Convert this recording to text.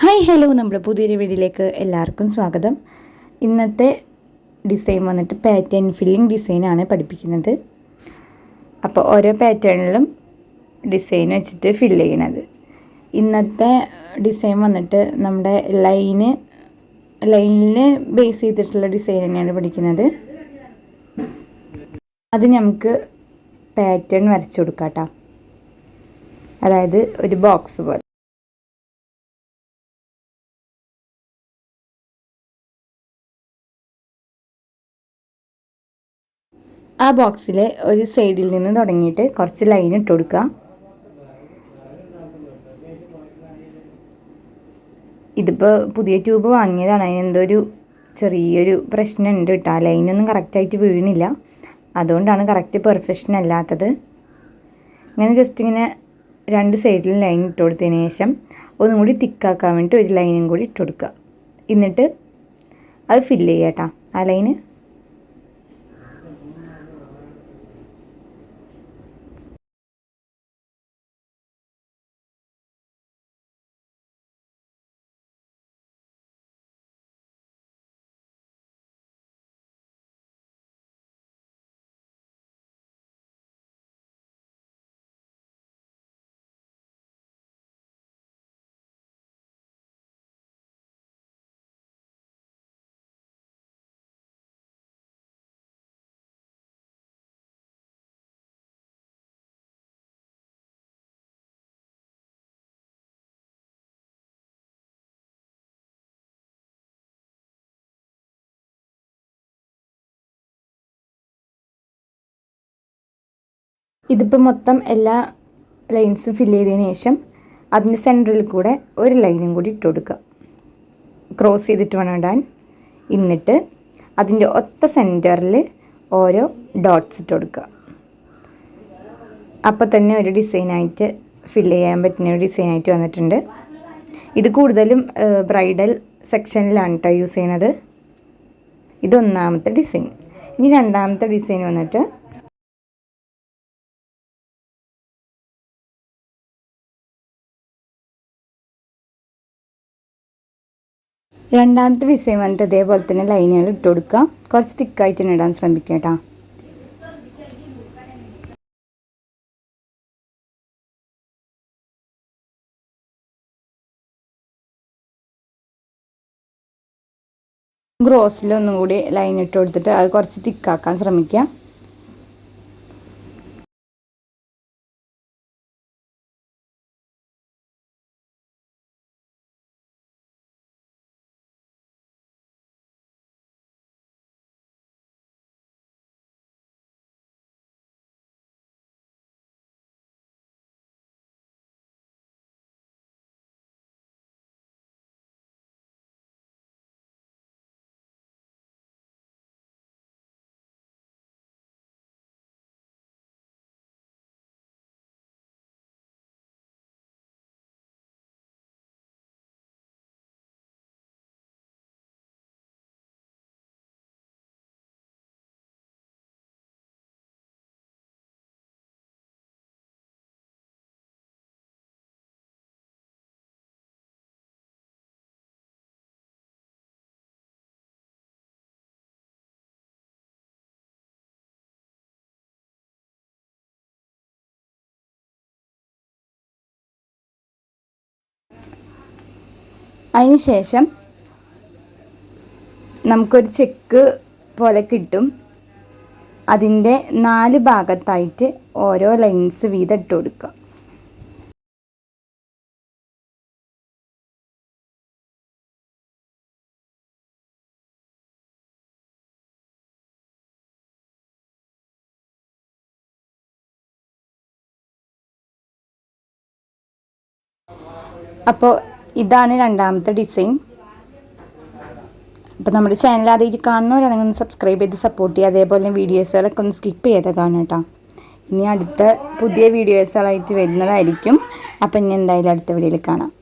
Hi hello, നമ്മുടെ പുതിയൊരു വീഡിയോയിലേക്ക് എല്ലാവർക്കും സ്വാഗതം. ഇന്നത്തെ ഡിസൈൻ വന്നിട്ട് പാറ്റേൺ ഫില്ലിംഗ് ഡിസൈനാണ് പഠിപ്പിക്കുന്നത്. അപ്പോൾ ഓരോ പാറ്റേണിലും ഡിസൈൻ വെച്ചിട്ട് ഫില്ല് ചെയ്യണത്. ഇന്നത്തെ ഡിസൈൻ വന്നിട്ട് നമ്മുടെ ലൈനിന് ബേസ് ചെയ്തിട്ടുള്ള ഡിസൈൻ തന്നെയാണ് പഠിക്കുന്നത്. അത് നമുക്ക് പാറ്റേൺ വരച്ചു കൊടുക്കാം കേട്ടോ. അതായത് ഒരു ബോക്സ് പോലെ. ആ ബോക്സിലെ ഒരു സൈഡിൽ നിന്ന് തുടങ്ങിയിട്ട് കുറച്ച് ലൈൻ ഇട്ട് കൊടുക്കുക. ഇതിപ്പോൾ പുതിയ ട്യൂബ് വാങ്ങിയതാണ്, അതിനെന്തോ ഒരു ചെറിയൊരു പ്രശ്നമുണ്ട് കേട്ടോ. ലൈനൊന്നും കറക്റ്റായിട്ട് വീണില്ല, അതുകൊണ്ടാണ് കറക്റ്റ് പെർഫെക്ഷൻ അല്ലാത്തത്. ഇങ്ങനെ ജസ്റ്റ് ഇങ്ങനെ രണ്ട് സൈഡിലും ലൈൻ ഇട്ട് കൊടുത്തതിന് ശേഷം ഒന്നും കൂടി തിക്കാക്കാൻ വേണ്ടിയിട്ട് ഒരു ലൈനും കൂടി ഇട്ട് കൊടുക്കുക. എന്നിട്ട് അത് ഫില്ല് ചെയ്യുക കേട്ടോ, ആ ലൈന്. ഇതിപ്പോൾ മൊത്തം എല്ലാ ലൈൻസും ഫില്ല് ചെയ്തതിന് ശേഷം അതിൻ്റെ സെൻറ്ററിൽ കൂടെ ഒരു ലൈനും കൂടി ഇട്ട് കൊടുക്കുക. ക്രോസ് ചെയ്തിട്ട് വേണം ഇടാൻ. എന്നിട്ട് അതിൻ്റെ ഒത്ത സെൻറ്ററിൽ ഓരോ ഡോട്ട്സ് ഇട്ട് കൊടുക്കുക. അപ്പോൾ തന്നെ ഒരു ഡിസൈനായിട്ട് ഫില്ല് ചെയ്യാൻ പറ്റുന്ന ഒരു ഡിസൈനായിട്ട് വന്നിട്ടുണ്ട്. ഇത് കൂടുതലും ബ്രൈഡൽ സെക്ഷനിലാണ് കേട്ടോ യൂസ് ചെയ്യണത്. ഇത് ഒന്നാമത്തെ ഡിസൈൻ. ഇനി രണ്ടാമത്തെ ഡിസൈൻ വന്നിട്ട് വന്നിട്ട് ഇതേപോലെ തന്നെ ലൈനുകൾ ഇട്ട് കൊടുക്കുക. കുറച്ച് തിക്കായിട്ട് തന്നെ ഇടാൻ ശ്രമിക്കുക കേട്ടോ. ഗ്രോസിലൊന്നും കൂടി ലൈൻ ഇട്ട് കൊടുത്തിട്ട് അത് കുറച്ച് തിക്കാക്കാൻ ശ്രമിക്കുക. അതിന് ശേഷം നമുക്കൊരു ചെക്ക് പോലെ കിട്ടും. അതിൻ്റെ 4 ഭാഗത്തായിട്ട് ഓരോ ലൈൻസ് വീതം ഇട്ട് കൊടുക്കുക. അപ്പോൾ ഇതാണ് രണ്ടാമത്തെ ഡിസൈൻ. അപ്പോൾ നമ്മുടെ ചാനൽ ആദ്യമായിട്ട് കാണുന്നവരാണെങ്കിൽ ഒന്ന് സബ്സ്ക്രൈബ് ചെയ്ത് സപ്പോർട്ട് ചെയ്യുക. അതേപോലെ വീഡിയോസുകളൊക്കെ ഒന്ന് സ്കിപ്പ് ചെയ്ത് കാണും കേട്ടോ. ഇനി അടുത്ത പുതിയ വീഡിയോസുകളായിട്ട് വരുന്നതായിരിക്കും. അപ്പോൾ ഇനി എന്തായാലും അടുത്ത വീഡിയോയിൽ കാണാം.